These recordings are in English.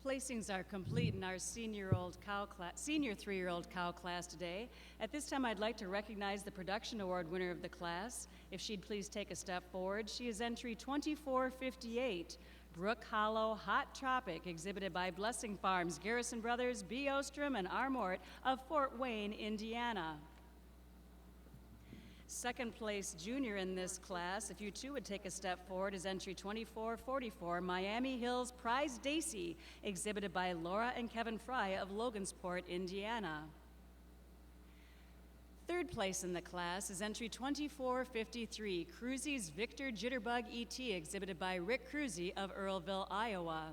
Placings are complete in our senior 3-year-old cow class today. At this time, I'd like to recognize the production award winner of the class. If she'd please take a step forward. She is entry 2458, Brook Hollow Hot Tropic, exhibited by Blessing Farms, Garrison Brothers, B. Ostrom, and R. Mort of Fort Wayne, Indiana. Second place junior in this class, if you too would take a step forward, is entry 2444, Miami Hills Prize Daisy, exhibited by Laura and Kevin Fry of Logansport, Indiana. Third place in the class is entry 2453, Cruzy's Victor Jitterbug E.T., exhibited by Rick Cruzy of Earlville, Iowa.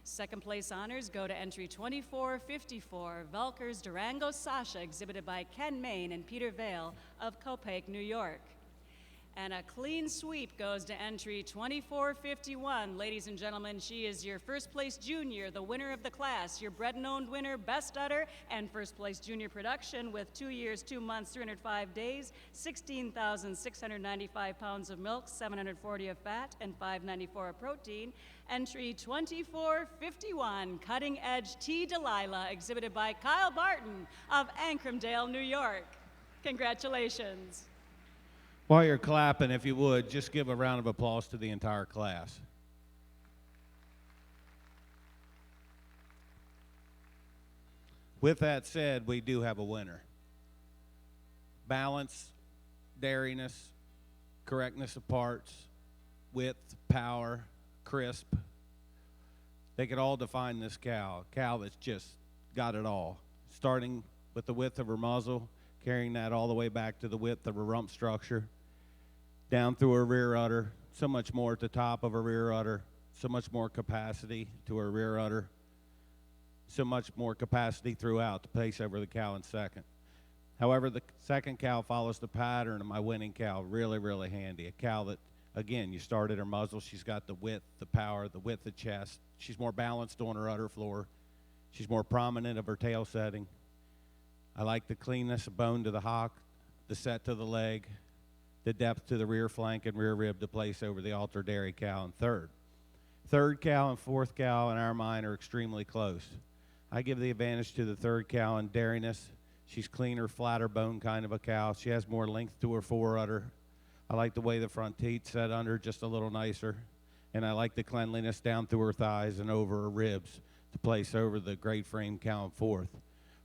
Second place honors go to entry 2454, Velker's Durango Sasha, exhibited by Ken Main and Peter Vale of Copake, New York. And a clean sweep goes to entry 2451. Ladies and gentlemen, she is your first place junior, the winner of the class, your bred and owned winner, best udder, and first place junior production with 2 years, 2 months, 305 days, 16,695 pounds of milk, 740 of fat, and 594 of protein. Entry 2451, Cutting Edge T. Delilah, exhibited by Kyle Barton of Ancrumdale, New York. Congratulations. While you're clapping, if you would, just give a round of applause to the entire class. With that said, we do have a winner. Balance, dairiness, correctness of parts, width, power, crisp. They could all define this cow. A cow that's just got it all. Starting with the width of her muzzle, carrying that all the way back to the width of her rump structure, down through her rear udder, so much more at the top of her rear udder, so much more capacity to her rear udder, so much more capacity throughout to place over the cow in second. However, the second cow follows the pattern of my winning cow, really, really handy. A cow that, again, you start at her muzzle, she's got the width, the power, the width of chest. She's more balanced on her udder floor. She's more prominent of her tail setting. I like the cleanness of bone to the hock, the set to the leg, the depth to the rear flank and rear rib to place over the altar dairy cow in third. Third cow and fourth cow in our mind are extremely close. I give the advantage to the third cow in dairiness. She's cleaner, flatter bone kind of a cow. She has more length to her fore udder. I like the way the front teeth set under just a little nicer. And I like the cleanliness down through her thighs and over her ribs to place over the great frame cow in fourth.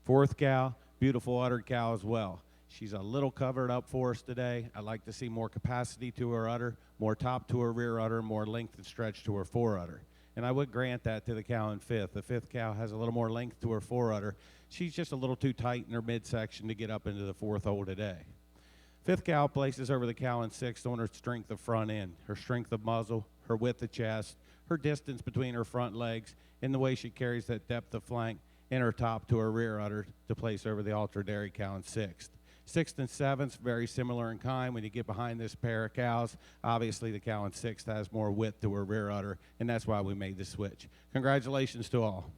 Fourth cow, beautiful uddered cow as well. She's a little covered up for us today. I'd like to see more capacity to her udder, more top to her rear udder, more length and stretch to her fore udder. And I would grant that to the cow in fifth. The fifth cow has a little more length to her fore udder. She's just a little too tight in her midsection to get up into the fourth hole today. Fifth cow places over the cow in sixth on her strength of front end, her strength of muzzle, her width of chest, her distance between her front legs, and the way she carries that depth of flank and her top to her rear udder to place over the altar dairy cow in sixth. Sixth and seventh, very similar in kind. When you get behind this pair of cows, obviously the cow in sixth has more width to her rear udder, and that's why we made the switch. Congratulations to all.